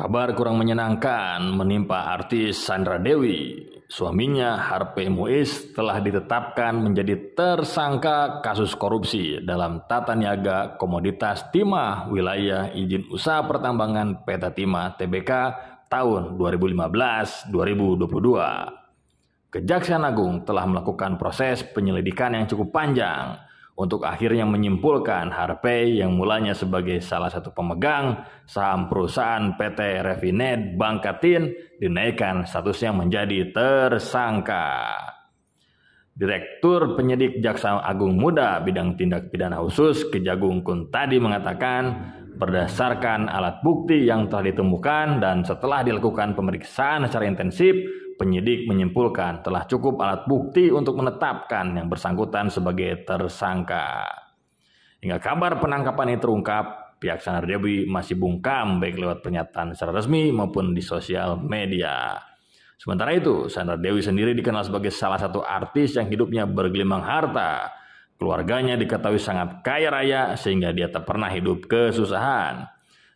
Kabar kurang menyenangkan menimpa artis Sandra Dewi. Suaminya Harvey Muiz telah ditetapkan menjadi tersangka kasus korupsi dalam tata niaga komoditas timah wilayah izin usaha pertambangan PT Timah Tbk tahun 2015-2022. Kejaksaan Agung telah melakukan proses penyelidikan yang cukup panjang untuk akhirnya menyimpulkan Harvey yang mulanya sebagai salah satu pemegang saham perusahaan PT Refinet Bangkatin dinaikkan statusnya menjadi tersangka. Direktur Penyidik Jaksa Agung Muda Bidang Tindak Pidana Khusus Kejagung Kuntadi mengatakan berdasarkan alat bukti yang telah ditemukan dan setelah dilakukan pemeriksaan secara intensif, penyidik menyimpulkan telah cukup alat bukti untuk menetapkan yang bersangkutan sebagai tersangka. Hingga kabar penangkapan ini terungkap, pihak Sandra Dewi masih bungkam baik lewat pernyataan secara resmi maupun di sosial media. Sementara itu, Sandra Dewi sendiri dikenal sebagai salah satu artis yang hidupnya bergelimang harta. Keluarganya diketahui sangat kaya raya sehingga dia tak pernah hidup kesusahan.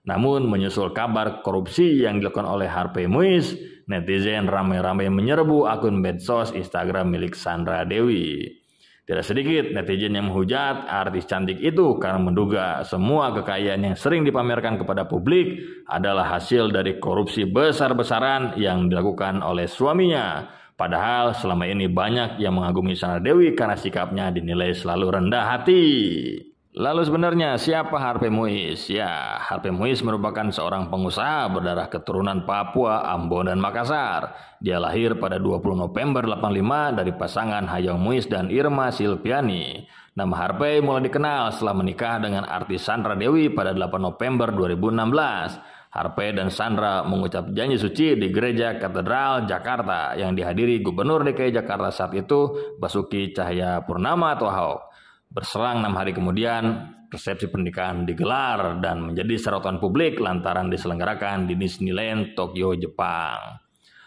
Namun menyusul kabar korupsi yang dilakukan oleh Harvey Muiz, netizen ramai-ramai menyerbu akun medsos Instagram milik Sandra Dewi. Tidak sedikit netizen yang menghujat artis cantik itu karena menduga semua kekayaan yang sering dipamerkan kepada publik adalah hasil dari korupsi besar-besaran yang dilakukan oleh suaminya. Padahal selama ini banyak yang mengagumi Sandra Dewi karena sikapnya dinilai selalu rendah hati. Lalu sebenarnya siapa Harvey Muiz? Ya, Harvey Muiz merupakan seorang pengusaha berdarah keturunan Papua, Ambon, dan Makassar. Dia lahir pada 20 November 85 dari pasangan Hayong Muiz dan Irma Silviani. Nama Harvey mulai dikenal setelah menikah dengan artis Sandra Dewi pada 8 November 2016. Harvey dan Sandra mengucap janji suci di Gereja Katedral Jakarta yang dihadiri Gubernur DKI Jakarta saat itu Basuki Cahayapurnama atau Ahok. Berselang 6 hari kemudian, resepsi pernikahan digelar dan menjadi sorotan publik lantaran diselenggarakan di Disneyland, Tokyo, Jepang.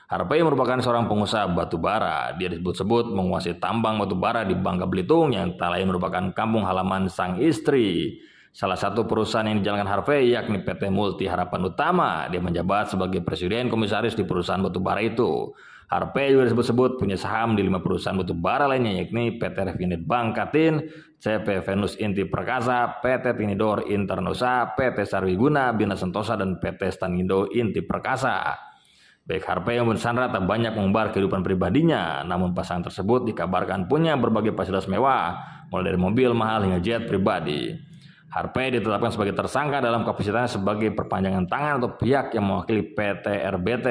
Harvey merupakan seorang pengusaha batu bara. Dia disebut-sebut menguasai tambang batu bara di Bangka Belitung yang tak lain merupakan kampung halaman sang istri. Salah satu perusahaan yang dijalankan Harvey yakni PT Multi Harapan Utama. Dia menjabat sebagai presiden komisaris di perusahaan batu bara itu. Harvey juga disebut-sebut punya saham di 5 perusahaan batu bara lainnya yakni PT Refinet Bangkatin, CP Venus Inti Perkasa, PT Tinidor Internusa, PT Sarwiguna Bina Sentosa, dan PT Stanindo Inti Perkasa. Baik Harvey maupun Sandra tak banyak mengumbar kehidupan pribadinya, namun pasangan tersebut dikabarkan punya berbagai fasilitas mewah, mulai dari mobil mahal hingga jet pribadi. Harvey ditetapkan sebagai tersangka dalam kapasitasnya sebagai perpanjangan tangan atau pihak yang mewakili PT RBT.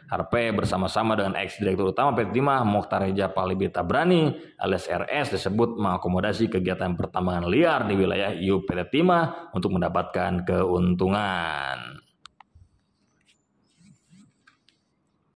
Harvey bersama-sama dengan ex-direktur utama PT Timah Mokhtar Reja Palibi Tabrani alias RS disebut mengakomodasi kegiatan pertambangan liar di wilayah IUP PT Timah untuk mendapatkan keuntungan.